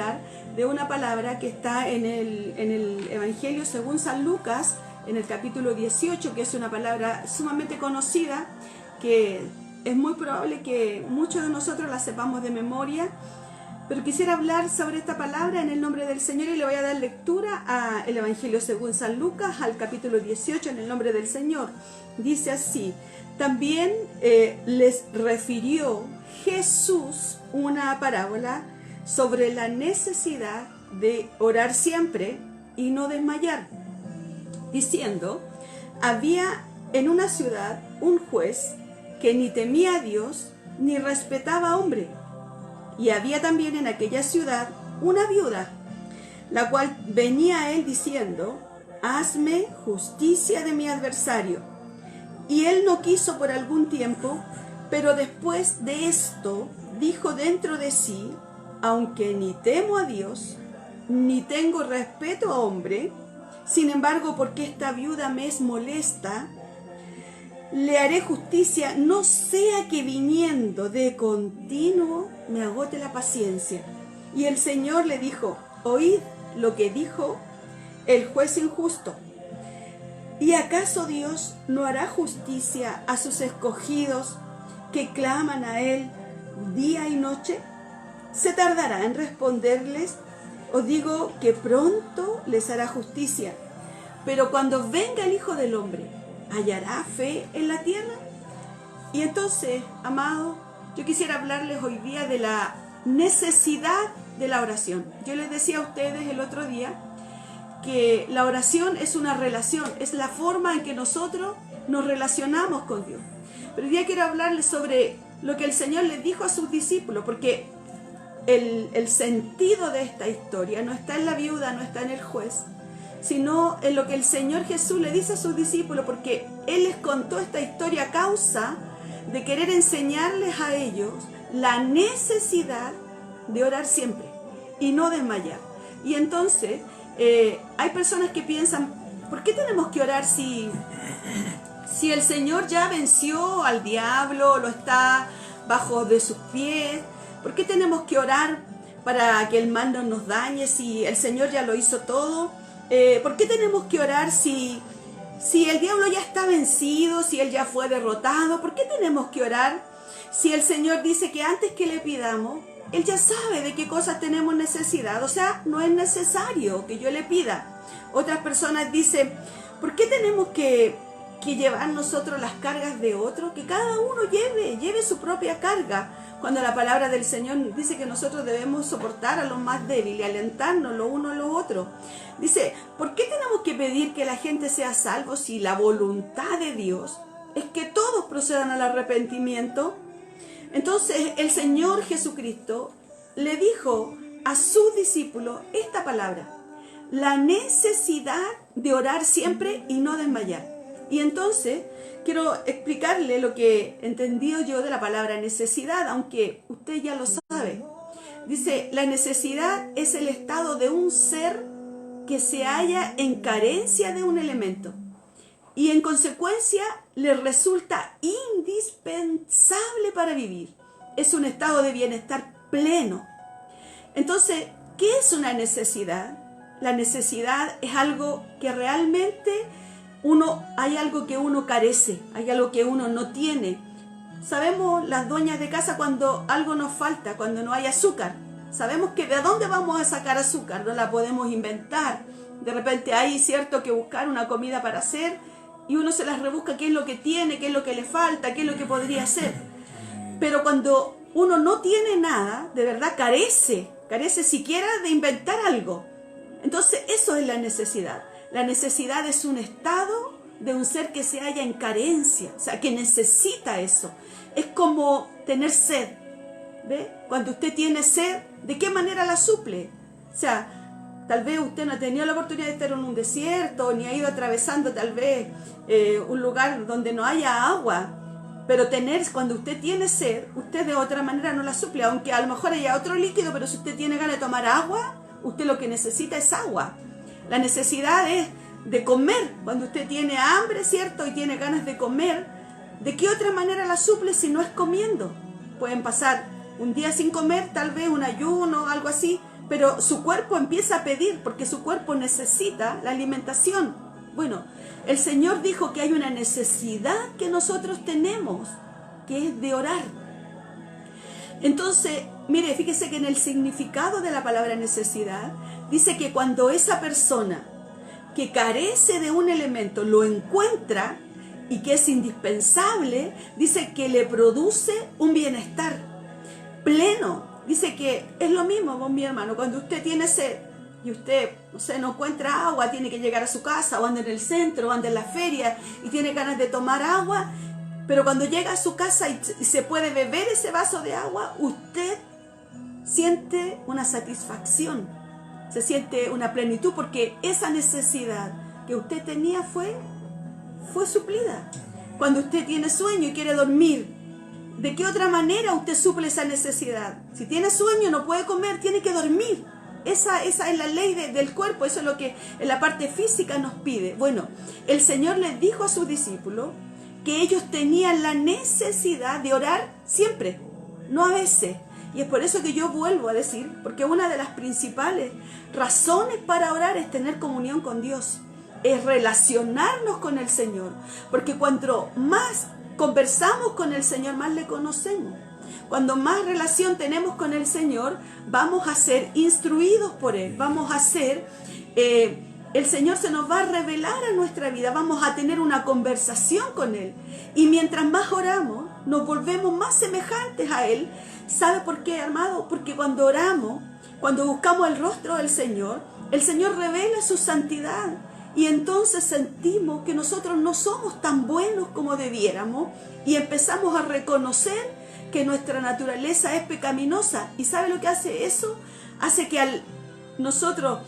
hablar de una palabra que está en el Evangelio según San Lucas, en el capítulo 18, que es una palabra sumamente conocida, que es muy probable que muchos de nosotros la sepamos de memoria, pero quisiera hablar sobre esta palabra en el nombre del Señor y le voy a dar lectura al Evangelio según San Lucas, al capítulo 18, en el nombre del Señor. Dice así: también les refirió Jesús una parábola sobre la necesidad de orar siempre y no desmayar, diciendo: había en una ciudad un juez que ni temía a Dios ni respetaba a hombre, y había también en aquella ciudad una viuda, la cual venía a él diciendo: hazme justicia de mi adversario. Y él no quiso por algún tiempo, pero después de esto dijo dentro de sí: aunque ni temo a Dios, ni tengo respeto a hombre, sin embargo, porque esta viuda me es molesta, le haré justicia, no sea que viniendo de continuo me agote la paciencia. Y el Señor le dijo: oíd lo que dijo el juez injusto. ¿Y acaso Dios no hará justicia a sus escogidos que claman a Él día y noche? ¿Se tardará en responderles? Os digo que pronto les hará justicia. Pero cuando venga el Hijo del Hombre, ¿hallará fe en la tierra? Y entonces, amados, yo quisiera hablarles hoy día de la necesidad de la oración. Yo les decía a ustedes el otro día que la oración es una relación, es la forma en que nosotros nos relacionamos con Dios. Pero hoy día quiero hablarles sobre lo que el Señor les dijo a sus discípulos, porque el sentido de esta historia no está en la viuda, no está en el juez, sino en lo que el Señor Jesús le dice a sus discípulos, porque Él les contó esta historia a causa de querer enseñarles a ellos la necesidad de orar siempre y no desmayar. Y entonces hay personas que piensan: ¿por qué tenemos que orar si el Señor ya venció al diablo, lo está bajo de sus pies? ¿Por qué tenemos que orar para que el mal no nos dañe si el Señor ya lo hizo todo? ¿Por qué tenemos que orar si el diablo ya está vencido, si él ya fue derrotado? ¿Por qué tenemos que orar si el Señor dice que antes que le pidamos, Él ya sabe de qué cosas tenemos necesidad? O sea, no es necesario que yo le pida. Otras personas dicen: ¿por qué tenemos que llevar nosotros las cargas de otros? Que cada uno lleve su propia carga. Cuando la palabra del Señor dice que nosotros debemos soportar a los más débiles, alentarnos los unos a los otros. Dice: ¿por qué tenemos que pedir que la gente sea salvo si la voluntad de Dios es que todos procedan al arrepentimiento? Entonces el Señor Jesucristo le dijo a sus discípulos esta palabra: la necesidad de orar siempre y no desmayar. Y entonces quiero explicarle lo que he entendido yo de la palabra necesidad, aunque usted ya lo sabe. Dice: la necesidad es el estado de un ser que se halla en carencia de un elemento y en consecuencia le resulta indispensable para vivir. Es un estado de bienestar pleno. Entonces, ¿qué es una necesidad? La necesidad es algo que realmente hay algo que uno carece, hay algo que uno no tiene. Sabemos las dueñas de casa cuando algo nos falta, cuando no hay azúcar. Sabemos que de dónde vamos a sacar azúcar, no la podemos inventar. De repente hay, cierto, que buscar una comida para hacer y uno se las rebusca qué es lo que tiene, qué es lo que le falta, qué es lo que podría hacer. Pero cuando uno no tiene nada, de verdad carece siquiera de inventar algo. Entonces eso es la necesidad. La necesidad es un estado de un ser que se halla en carencia, o sea, que necesita eso. Es como tener sed, ¿ve? Cuando usted tiene sed, ¿de qué manera la suple? O sea, tal vez usted no ha tenido la oportunidad de estar en un desierto, ni ha ido atravesando tal vez un lugar donde no haya agua, pero cuando usted tiene sed, usted de otra manera no la suple, aunque a lo mejor haya otro líquido, pero si usted tiene ganas de tomar agua, usted lo que necesita es agua. La necesidad es de comer. Cuando usted tiene hambre, ¿cierto? Y tiene ganas de comer, ¿de qué otra manera la suple si no es comiendo? Pueden pasar un día sin comer, tal vez un ayuno, algo así, pero su cuerpo empieza a pedir porque su cuerpo necesita la alimentación. Bueno, el Señor dijo que hay una necesidad que nosotros tenemos, que es de orar. Entonces, mire, fíjese que en el significado de la palabra necesidad, dice que cuando esa persona que carece de un elemento lo encuentra y que es indispensable, dice que le produce un bienestar pleno. Dice que es lo mismo, vos, mi hermano, cuando usted tiene sed y usted, no encuentra agua, tiene que llegar a su casa o anda en el centro o anda en la feria y tiene ganas de tomar agua, pero cuando llega a su casa y se puede beber ese vaso de agua, usted siente una satisfacción, se siente una plenitud, porque esa necesidad que usted tenía fue suplida. Cuando usted tiene sueño y quiere dormir, ¿de qué otra manera usted suple esa necesidad? Si tiene sueño, no puede comer, tiene que dormir. Esa es la ley del cuerpo, eso es lo que en la parte física nos pide. Bueno, el Señor les dijo a sus discípulos que ellos tenían la necesidad de orar siempre, no a veces. Y es por eso que yo vuelvo a decir, porque una de las principales razones para orar es tener comunión con Dios, es relacionarnos con el Señor, porque cuanto más conversamos con el Señor, más le conocemos. Cuando más relación tenemos con el Señor, vamos a ser instruidos por Él, vamos a ser, el Señor se nos va a revelar a nuestra vida, vamos a tener una conversación con Él. Y mientras más oramos, nos volvemos más semejantes a Él. ¿Sabe por qué, amado? Porque cuando oramos, cuando buscamos el rostro del Señor, el Señor revela su santidad. Y entonces sentimos que nosotros no somos tan buenos como debiéramos y empezamos a reconocer que nuestra naturaleza es pecaminosa. ¿Y sabe lo que hace eso? Hace que al nosotros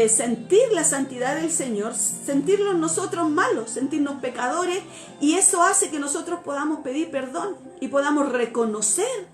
sentir la santidad del Señor, sentirnos nosotros malos, sentirnos pecadores, y eso hace que nosotros podamos pedir perdón y podamos reconocer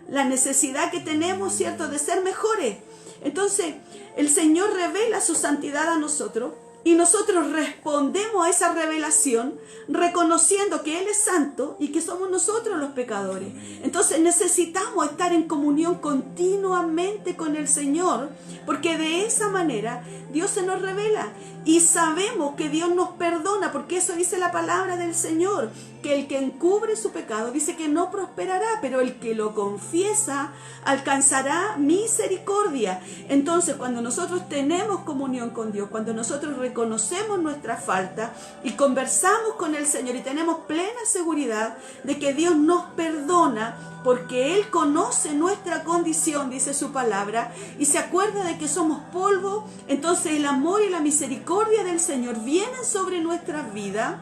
la necesidad que tenemos, ¿cierto?, de ser mejores. Entonces, el Señor revela su santidad a nosotros y nosotros respondemos a esa revelación reconociendo que Él es santo y que somos nosotros los pecadores. Entonces necesitamos estar en comunión continuamente con el Señor, porque de esa manera Dios se nos revela y sabemos que Dios nos perdona, porque eso dice la palabra del Señor, que el que encubre su pecado dice que no prosperará, pero el que lo confiesa alcanzará misericordia. Entonces, cuando nosotros tenemos comunión con Dios, cuando nosotros reconocemos nuestra falta y conversamos con el Señor y tenemos plena seguridad de que Dios nos perdona, porque Él conoce nuestra condición, dice su palabra, y se acuerda de que somos polvo, entonces el amor y la misericordia del Señor vienen sobre nuestras vidas.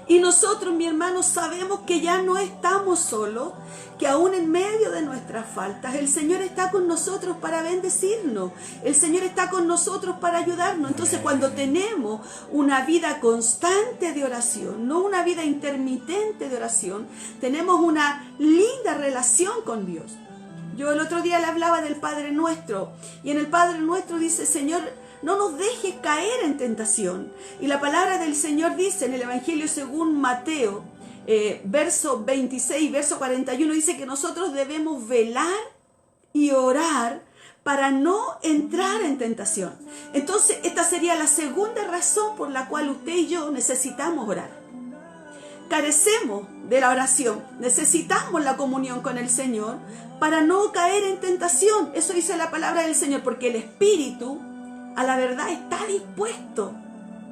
Y nosotros, mi hermano, sabemos que ya no estamos solos, que aún en medio de nuestras faltas, el Señor está con nosotros para bendecirnos, el Señor está con nosotros para ayudarnos. Entonces, cuando tenemos una vida constante de oración, no una vida intermitente de oración, tenemos una linda relación con Dios. Yo el otro día le hablaba del Padre Nuestro, y en el Padre Nuestro dice: Señor, no nos dejes caer en tentación. Y la palabra del Señor dice en el Evangelio según Mateo, verso 26, verso 41, dice que nosotros debemos velar y orar para no entrar en tentación. Entonces, esta sería la segunda razón por la cual usted y yo necesitamos orar. Carecemos de la oración, necesitamos la comunión con el Señor para no caer en tentación. Eso dice la palabra del Señor, porque el Espíritu a la verdad está dispuesto,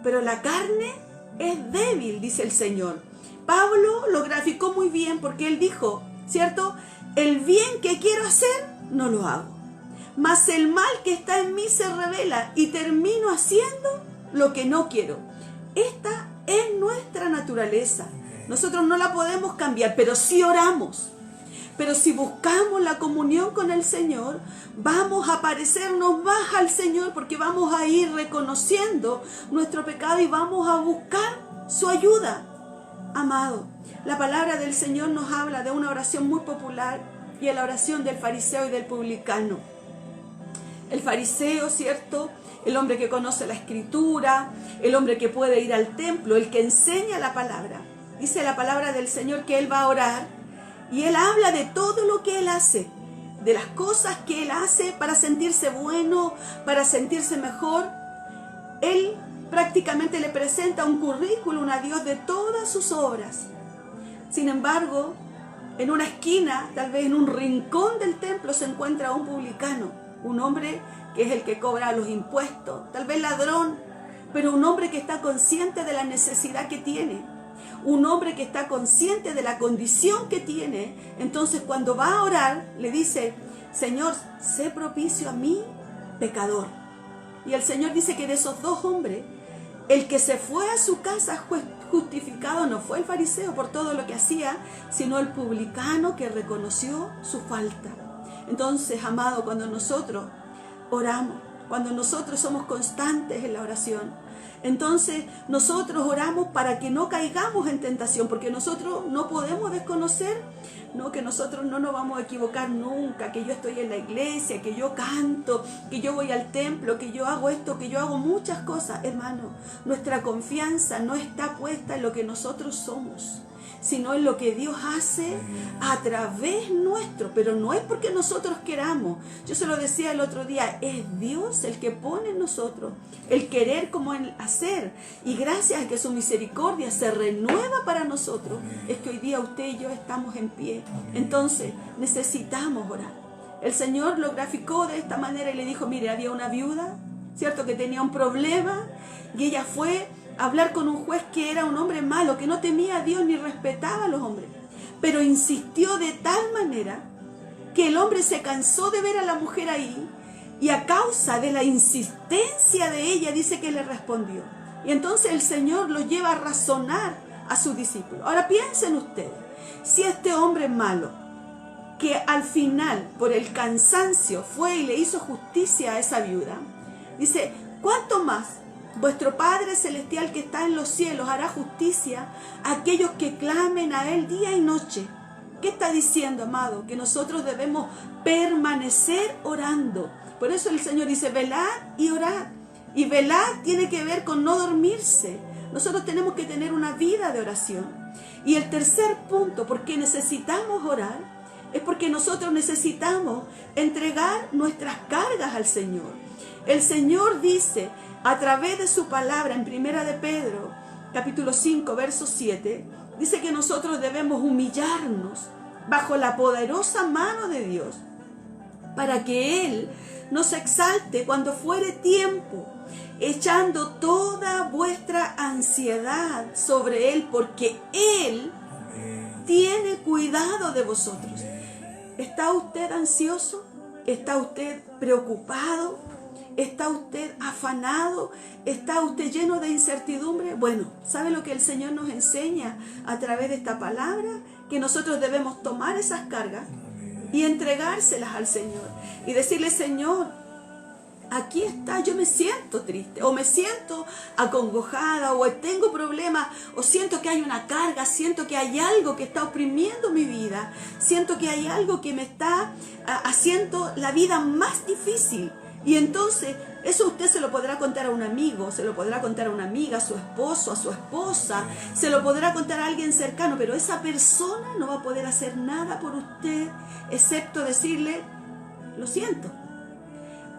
pero la carne es débil, dice el Señor. Pablo lo graficó muy bien, porque él dijo, ¿cierto? El bien que quiero hacer, no lo hago, mas el mal que está en mí se revela y termino haciendo lo que no quiero. Esta es nuestra naturaleza. Nosotros no la podemos cambiar, pero sí oramos. Pero si buscamos la comunión con el Señor, vamos a parecernos más al Señor, porque vamos a ir reconociendo nuestro pecado y vamos a buscar su ayuda. Amado, la palabra del Señor nos habla de una oración muy popular, y es la oración del fariseo y del publicano. El fariseo, ¿cierto?, el hombre que conoce la Escritura, el hombre que puede ir al templo, el que enseña la palabra. Dice la palabra del Señor que él va a orar, y él habla de todo lo que él hace. de las cosas que él hace para sentirse bueno, para sentirse mejor, él prácticamente le presenta un currículum a Dios de todas sus obras. Sin embargo, en una esquina, tal vez en un rincón del templo, se encuentra un publicano, un hombre que es el que cobra los impuestos, tal vez ladrón, pero un hombre que está consciente de la necesidad que tiene, un hombre que está consciente de la condición que tiene. Entonces, cuando va a orar, le dice: Señor, sé propicio a mí, pecador. Y el Señor dice que de esos dos hombres, el que se fue a su casa justificado no fue el fariseo por todo lo que hacía, sino el publicano que reconoció su falta. Entonces, amado, cuando nosotros oramos, cuando nosotros somos constantes en la oración, entonces nosotros oramos para que no caigamos en tentación, porque nosotros no podemos desconocer, no, que nosotros no nos vamos a equivocar nunca, que yo estoy en la iglesia, que yo canto, que yo voy al templo, que yo hago esto, que yo hago muchas cosas. Hermano, nuestra confianza no está puesta en lo que nosotros somos, sino en lo que Dios hace a través nuestro, pero no es porque nosotros queramos. Yo se lo decía el otro día, es Dios el que pone en nosotros el querer como el hacer, y gracias a que su misericordia se renueva para nosotros, es que hoy día usted y yo estamos en pie. Entonces necesitamos orar. El Señor lo graficó de esta manera y le dijo: mire, había una viuda, cierto, que tenía un problema, y ella fue hablar con un juez que era un hombre malo, que no temía a Dios ni respetaba a los hombres, pero insistió de tal manera que el hombre se cansó de ver a la mujer ahí, y a causa de la insistencia de ella, dice que le respondió. Y entonces el Señor lo lleva a razonar a sus discípulos. Ahora piensen ustedes, si este hombre malo, que al final por el cansancio fue y le hizo justicia a esa viuda, dice: ¿cuánto más vuestro Padre Celestial que está en los cielos hará justicia a aquellos que clamen a Él día y noche? ¿Qué está diciendo, amado? Que nosotros debemos permanecer orando. Por eso el Señor dice: velad y orad. Y velar tiene que ver con no dormirse. Nosotros tenemos que tener una vida de oración. Y el tercer punto, por qué necesitamos orar, es porque nosotros necesitamos entregar nuestras cargas al Señor. El Señor dice a través de su palabra en Primera de Pedro, capítulo 5, verso 7, dice que nosotros debemos humillarnos bajo la poderosa mano de Dios, para que Él nos exalte cuando fuere tiempo, echando toda vuestra ansiedad sobre Él, porque Él tiene cuidado de vosotros. ¿Está usted ansioso? ¿Está usted preocupado? ¿Está usted afanado? ¿Está usted lleno de incertidumbre? Bueno, ¿sabe lo que el Señor nos enseña a través de esta palabra? Que nosotros debemos tomar esas cargas y entregárselas al Señor y decirle: Señor, aquí está, yo me siento triste, o me siento acongojada, o tengo problemas, o siento que hay una carga, siento que hay algo que está oprimiendo mi vida, siento que hay algo que me está haciendo la vida más difícil. Y entonces eso usted se lo podrá contar a un amigo, se lo podrá contar a una amiga, a su esposo, a su esposa, se lo podrá contar a alguien cercano, pero esa persona no va a poder hacer nada por usted excepto decirle: lo siento.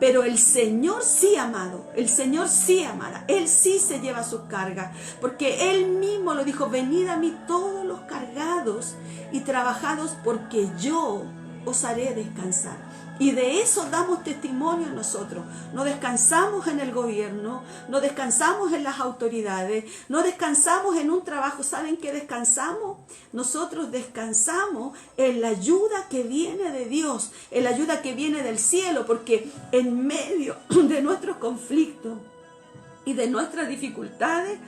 Pero el Señor sí, amado, el Señor sí, amada, Él sí se lleva sus cargas, porque Él mismo lo dijo: venid a mí todos los cargados y trabajados, porque yo os haré descansar. Y de eso damos testimonio nosotros. No descansamos en el gobierno, no descansamos en las autoridades, no descansamos en un trabajo. ¿Saben qué descansamos? Nosotros descansamos en la ayuda que viene de Dios, en la ayuda que viene del cielo, porque en medio de nuestros conflictos y de nuestras dificultades,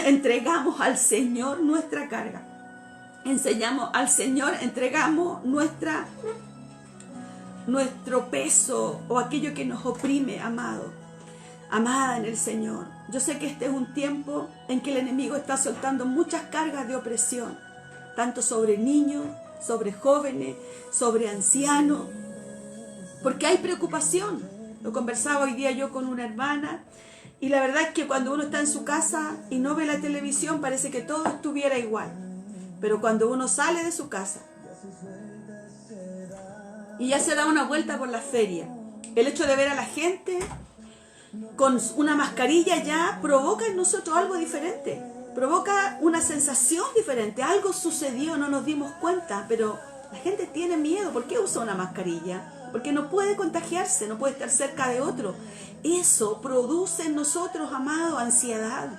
entregamos al Señor nuestra carga. Enseñamos al Señor, entregamos nuestro peso o aquello que nos oprime, amado, amada en el Señor. Yo sé que este es un tiempo en que el enemigo está soltando muchas cargas de opresión, tanto sobre niños, sobre jóvenes, sobre ancianos, porque hay preocupación. Lo conversaba hoy día yo con una hermana, y la verdad es que cuando uno está en su casa y no ve la televisión, parece que todo estuviera igual. Pero cuando uno sale de su casa y ya se da una vuelta por la feria. El hecho de ver a la gente con una mascarilla ya provoca en nosotros algo diferente, provoca una sensación diferente. Algo sucedió, no nos dimos cuenta, pero la gente tiene miedo. ¿Por qué usa una mascarilla? Porque no puede contagiarse, no puede estar cerca de otro. Eso produce en nosotros, amado, ansiedad.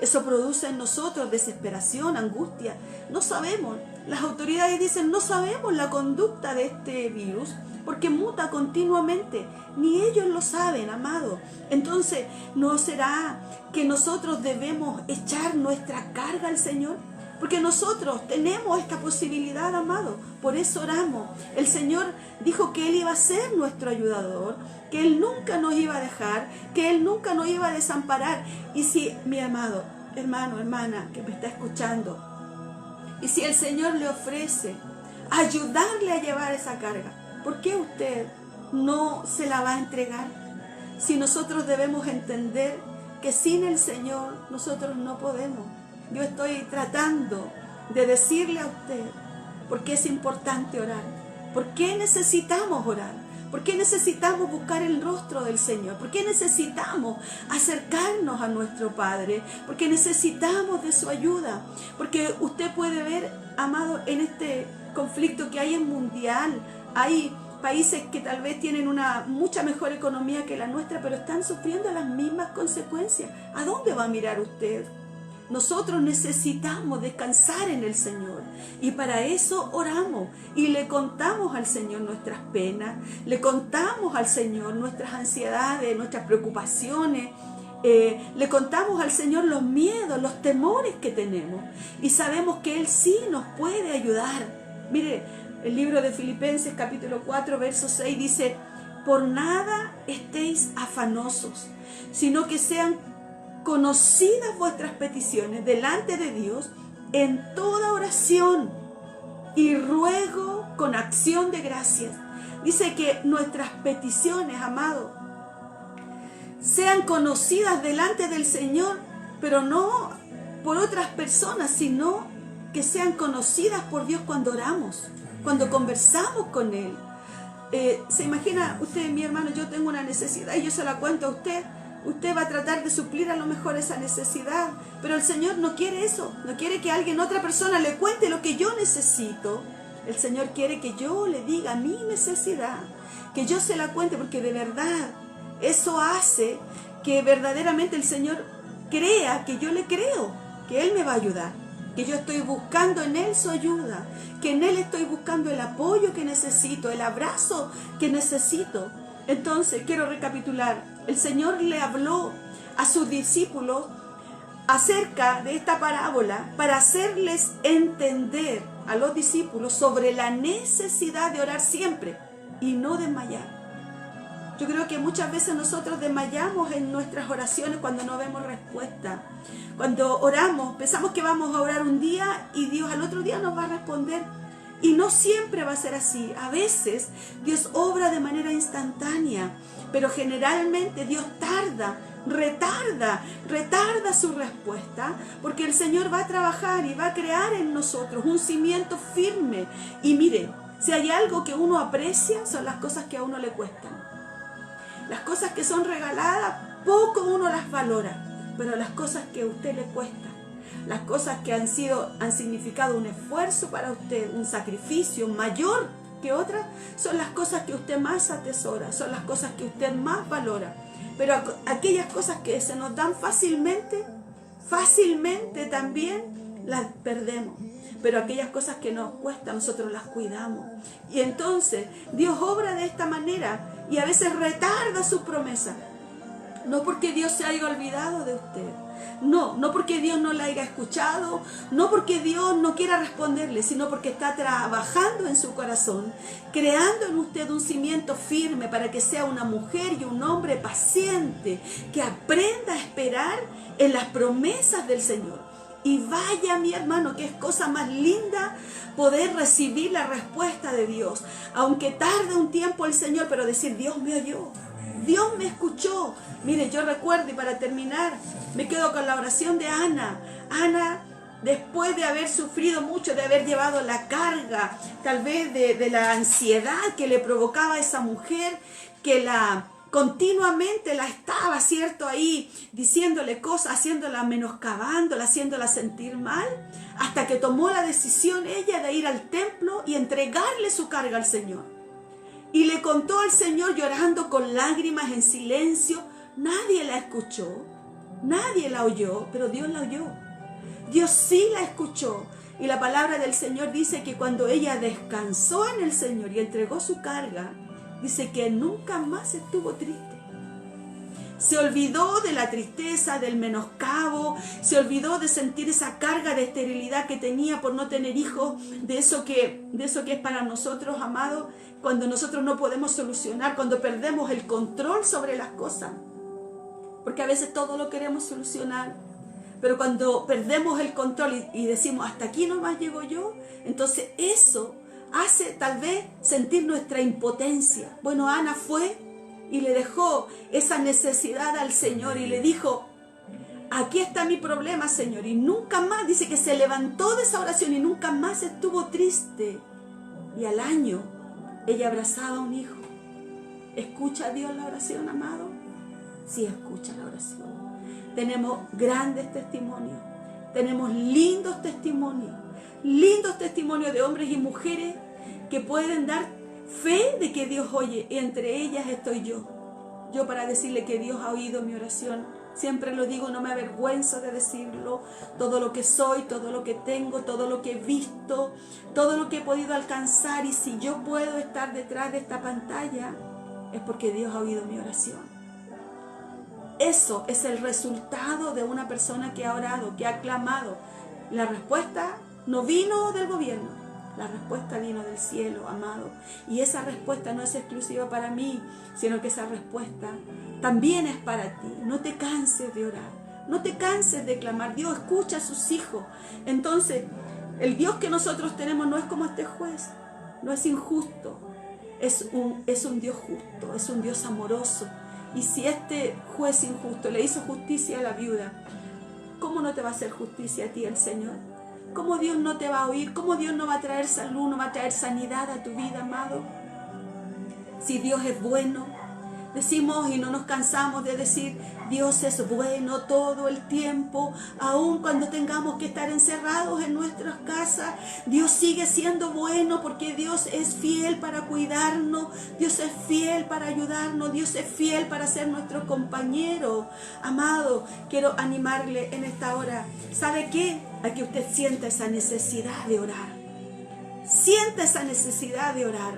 Eso produce en nosotros desesperación, angustia. No sabemos. Las autoridades dicen, no sabemos la conducta de este virus porque muta continuamente. Ni ellos lo saben, amado. Entonces, ¿no será que nosotros debemos echar nuestra carga al Señor? Porque nosotros tenemos esta posibilidad, amado. Por eso oramos. El Señor dijo que Él iba a ser nuestro ayudador, que Él nunca nos iba a dejar, que Él nunca nos iba a desamparar. Y si, mi amado, hermano, hermana, que me está escuchando, y si el Señor le ofrece ayudarle a llevar esa carga, ¿por qué usted no se la va a entregar? Si nosotros debemos entender que sin el Señor nosotros no podemos. Yo estoy tratando de decirle a usted por qué es importante orar, por qué necesitamos orar, por qué necesitamos buscar el rostro del Señor, por qué necesitamos acercarnos a nuestro Padre, porque necesitamos de su ayuda, porque usted puede ver, amado, en este conflicto que hay en mundial, hay países que tal vez tienen una mucha mejor economía que la nuestra, pero están sufriendo las mismas consecuencias. ¿A dónde va a mirar usted? Nosotros necesitamos descansar en el Señor y para eso oramos y le contamos al Señor nuestras penas, le contamos al Señor nuestras ansiedades, nuestras preocupaciones, le contamos al Señor los miedos, los temores que tenemos y sabemos que Él sí nos puede ayudar. Mire, el libro de Filipenses capítulo 4 verso 6 dice, por nada estéis afanosos, sino que sean conocidas vuestras peticiones delante de Dios en toda oración y ruego con acción de gracias. Dice que nuestras peticiones, amado, sean conocidas delante del Señor, pero no por otras personas, sino que sean conocidas por Dios cuando oramos, cuando conversamos con Él. ¿Se imagina usted, mi hermano? Yo tengo una necesidad y yo se la cuento a usted. Usted va a tratar de suplir a lo mejor esa necesidad, pero el Señor no quiere eso, no quiere que alguien, otra persona le cuente lo que yo necesito. El Señor quiere que yo le diga mi necesidad, que yo se la cuente, porque de verdad eso hace que verdaderamente el Señor crea que yo le creo, que Él me va a ayudar, que yo estoy buscando en Él su ayuda, que en Él estoy buscando el apoyo que necesito, el abrazo que necesito. Entonces, quiero recapitular. El Señor le habló a sus discípulos acerca de esta parábola para hacerles entender a los discípulos sobre la necesidad de orar siempre y no desmayar. Yo creo que muchas veces nosotros desmayamos en nuestras oraciones cuando no vemos respuesta. Cuando oramos, pensamos que vamos a orar un día y Dios al otro día nos va a responder. Y no siempre va a ser así. A veces Dios obra de manera instantánea, pero generalmente Dios retarda su respuesta, porque el Señor va a trabajar y va a crear en nosotros un cimiento firme. Y mire, si hay algo que uno aprecia, son las cosas que a uno le cuestan. Las cosas que son regaladas, poco uno las valora, pero las cosas que a usted le cuestan, las cosas que han significado un esfuerzo para usted, un sacrificio mayor que otras, son las cosas que usted más atesora, son las cosas que usted más valora. Pero aquellas cosas que se nos dan fácilmente también las perdemos. Pero aquellas cosas que nos cuestan, nosotros las cuidamos. Y entonces Dios obra de esta manera y a veces retarda sus promesas. No porque Dios se haya olvidado de usted. No porque Dios no la haya escuchado, no porque Dios no quiera responderle, sino porque está trabajando en su corazón, creando en usted un cimiento firme para que sea una mujer y un hombre paciente, que aprenda a esperar en las promesas del Señor. Y vaya, mi hermano, que es cosa más linda poder recibir la respuesta de Dios, aunque tarde un tiempo el Señor, pero decir, Dios me oyó, Dios me escuchó. Mire, yo recuerdo, y para terminar, me quedo con la oración de Ana. Ana después de haber sufrido mucho, de haber llevado la carga, tal vez de la ansiedad que le provocaba a esa mujer, que continuamente la estaba, ¿cierto?, ahí diciéndole cosas, haciéndola menoscabándola, haciéndola sentir mal, hasta que tomó la decisión ella de ir al templo y entregarle su carga al Señor. Y le contó al Señor llorando con lágrimas en silencio. Nadie la escuchó, nadie la oyó, pero Dios la oyó. Dios sí la escuchó. Y la palabra del Señor dice que cuando ella descansó en el Señor y entregó su carga, dice que nunca más estuvo triste. Se olvidó de la tristeza, del menoscabo, se olvidó de sentir esa carga de esterilidad que tenía por no tener hijos, de eso que es para nosotros, amados, cuando nosotros no podemos solucionar, cuando perdemos el control sobre las cosas. Porque a veces todo lo queremos solucionar, pero cuando perdemos el control y decimos, hasta aquí nomás llego yo, entonces eso hace tal vez sentir nuestra impotencia. Bueno, Ana fue y le dejó esa necesidad al Señor y le dijo, aquí está mi problema, Señor. Y nunca más, dice que se levantó de esa oración y nunca más estuvo triste. Y al año ella abrazaba a un hijo. ¿Escucha a Dios la oración, amado? Sí, escucha la oración. Tenemos grandes testimonios, tenemos lindos testimonios de hombres y mujeres que pueden dar fe de que Dios oye, y entre ellas estoy yo para decirle que Dios ha oído mi oración. Siempre lo digo, no me avergüenzo de decirlo. Todo lo que soy, todo lo que tengo, todo lo que he visto, todo lo que he podido alcanzar, y si yo puedo estar detrás de esta pantalla, es porque Dios ha oído mi oración. Eso es el resultado de una persona que ha orado, que ha clamado. La respuesta no vino del gobierno, la respuesta vino del cielo, amado. Y esa respuesta no es exclusiva para mí, sino que esa respuesta también es para ti. No te canses de orar, no te canses de clamar. Dios escucha a sus hijos. Entonces, el Dios que nosotros tenemos no es como este juez, no es injusto, es un Dios justo, es un Dios amoroso. Y si este juez injusto le hizo justicia a la viuda, ¿cómo no te va a hacer justicia a ti el Señor? ¿Cómo Dios no te va a oír? ¿Cómo Dios no va a traer salud, no va a traer sanidad a tu vida, amado? Si Dios es bueno, decimos y no nos cansamos de decir, Dios es bueno todo el tiempo, aun cuando tengamos que estar encerrados en nuestras casas. Dios sigue siendo bueno porque Dios es fiel para cuidarnos, Dios es fiel para ayudarnos, Dios es fiel para ser nuestro compañero. Amado, quiero animarle en esta hora. ¿Sabe qué? A que usted sienta esa necesidad de orar. Sienta esa necesidad de orar.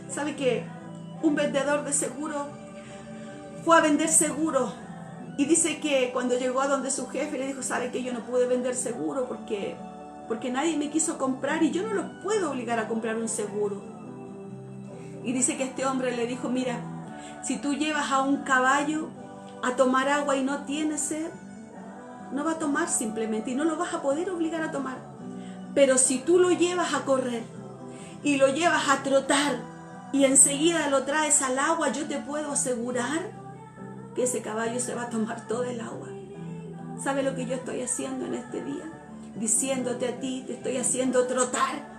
¿Sabe qué? Un vendedor de seguro fue a vender seguro y dice que cuando llegó a donde su jefe le dijo, ¿sabe que yo no pude vender seguro porque nadie me quiso comprar y yo no los puedo obligar a comprar un seguro? Y dice que este hombre le dijo, mira, si tú llevas a un caballo a tomar agua y no tiene sed, no va a tomar simplemente y no lo vas a poder obligar a tomar. Pero si tú lo llevas a correr y lo llevas a trotar y enseguida lo traes al agua, yo te puedo asegurar que ese caballo se va a tomar todo el agua. ¿Sabe lo que yo estoy haciendo en este día? Diciéndote a ti, te estoy haciendo trotar.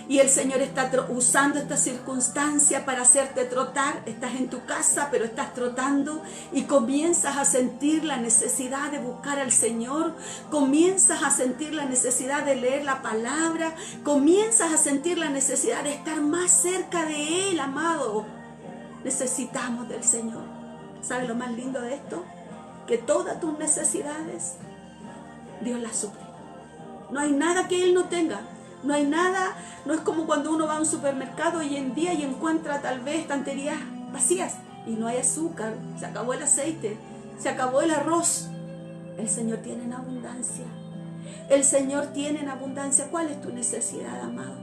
Y el Señor está usando esta circunstancia para hacerte trotar. Estás en tu casa, pero estás trotando y comienzas a sentir la necesidad de buscar al Señor. Comienzas a sentir la necesidad de leer la palabra. Comienzas a sentir la necesidad de estar más cerca de Él, amado. Necesitamos del Señor. ¿Sabe lo más lindo de esto? Que todas tus necesidades, Dios las suple. No hay nada que Él no tenga. No hay nada, no es como cuando uno va a un supermercado hoy en día y encuentra tal vez estanterías vacías y no hay azúcar, se acabó el aceite, se acabó el arroz. El Señor tiene en abundancia. El Señor tiene en abundancia. ¿Cuál es tu necesidad, amado?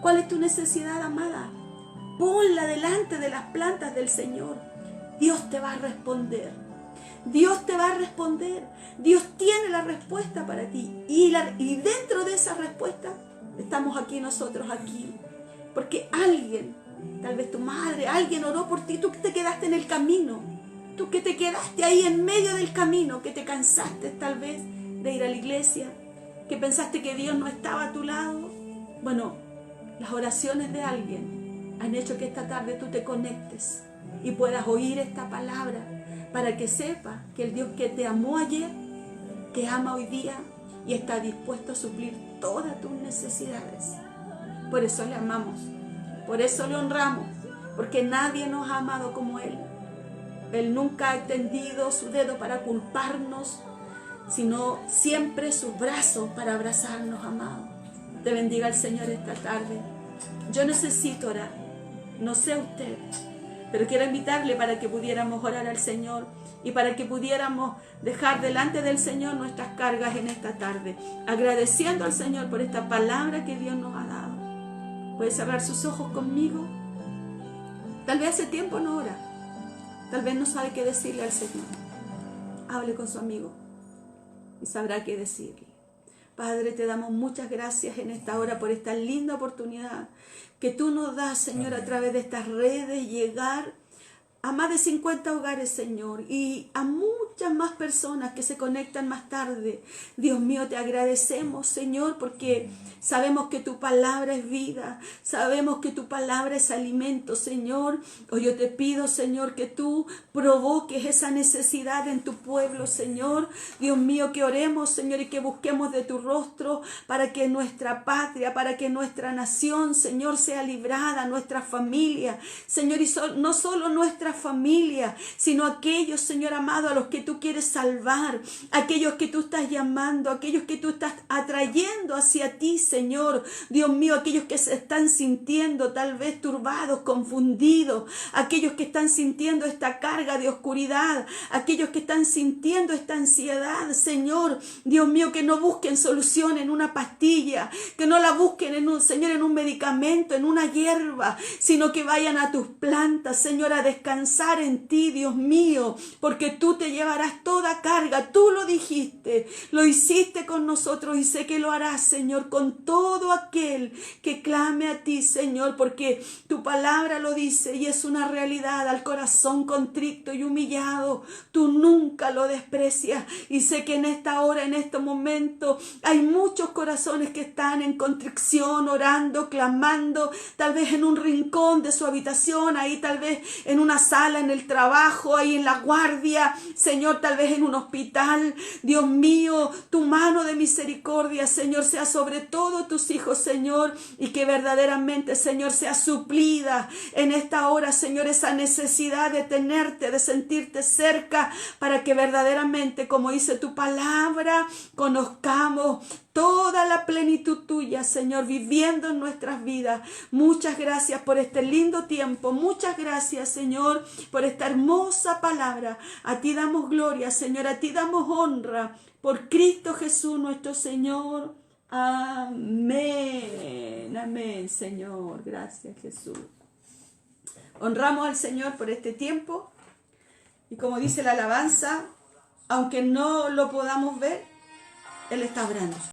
¿Cuál es tu necesidad, amada? Ponla delante de las plantas del Señor. Dios te va a responder. Dios te va a responder. Dios tiene la respuesta para ti. Y dentro de esa respuesta estamos aquí nosotros, aquí. Porque alguien, tal vez tu madre, alguien oró por ti. Tú que te quedaste en el camino. Tú que te quedaste ahí en medio del camino. Que te cansaste tal vez de ir a la iglesia. que pensaste que Dios no estaba a tu lado. Bueno, las oraciones de alguien han hecho que esta tarde tú te conectes y puedas oír esta palabra para que sepas que el Dios que te amó ayer, te ama hoy día y está dispuesto a suplir todas tus necesidades. Por eso le amamos, por eso le honramos, porque nadie nos ha amado como Él. Él nunca ha extendido su dedo para culparnos, sino siempre sus brazos para abrazarnos, amado. Te bendiga el Señor esta tarde. Yo necesito orar, no sé usted, pero quiero invitarle para que pudiéramos orar al Señor y para que pudiéramos dejar delante del Señor nuestras cargas en esta tarde, agradeciendo al Señor por esta palabra que Dios nos ha dado. ¿Puede cerrar sus ojos conmigo? Tal vez hace tiempo no ora, tal vez no sabe qué decirle al Señor. Hable con su amigo y sabrá qué decirle. Padre, te damos muchas gracias en esta hora por esta linda oportunidad que tú nos das, Señor, a través de estas redes, llegar a más de 50 hogares, Señor, y a muchas más personas que se conectan más tarde. Dios mío, te agradecemos, Señor, porque sabemos que tu palabra es vida, sabemos que tu palabra es alimento, Señor. Hoy yo te pido, Señor, que tú provoques esa necesidad en tu pueblo, Señor. Dios mío, que oremos, Señor, y que busquemos de tu rostro para que nuestra patria, para que nuestra nación, Señor, sea librada, nuestra familia, Señor, y no solo nuestra familia, sino aquellos, Señor amado, a los que tú quieres salvar, aquellos que tú estás llamando, aquellos que tú estás atrayendo hacia ti, Señor. Dios mío, aquellos que se están sintiendo tal vez turbados, confundidos, aquellos que están sintiendo esta carga de oscuridad, aquellos que están sintiendo esta ansiedad, Señor. Dios mío, que no busquen solución en una pastilla, que no la busquen Señor, en un medicamento, en una hierba, sino que vayan a tus plantas, Señor, a descansar en ti, Dios mío, porque tú te llevarás toda carga. Tú lo dijiste, lo hiciste con nosotros y sé que lo harás, Señor, con todo aquel que clame a ti, Señor, porque tu palabra lo dice y es una realidad. Al corazón contrito y humillado, tú nunca lo desprecias, y sé que en esta hora, en este momento, hay muchos corazones que están en contrición, orando, clamando, tal vez en un rincón de su habitación, ahí tal vez en una sala, en el trabajo, ahí en la guardia, Señor, tal vez en un hospital. Dios mío, tu mano de misericordia, Señor, sea sobre todos tus hijos, Señor, y que verdaderamente, Señor, sea suplida en esta hora, Señor, esa necesidad de tenerte, de sentirte cerca, para que verdaderamente, como dice tu palabra, conozcamos toda la plenitud tuya, Señor, viviendo en nuestras vidas. Muchas gracias por este lindo tiempo. Muchas gracias, Señor, por esta hermosa palabra. A ti damos gloria, Señor. A ti damos honra. Por Cristo Jesús, nuestro Señor. Amén. Amén, Señor. Gracias, Jesús. Honramos al Señor por este tiempo. Y como dice la alabanza, aunque no lo podamos ver, Él está obrando.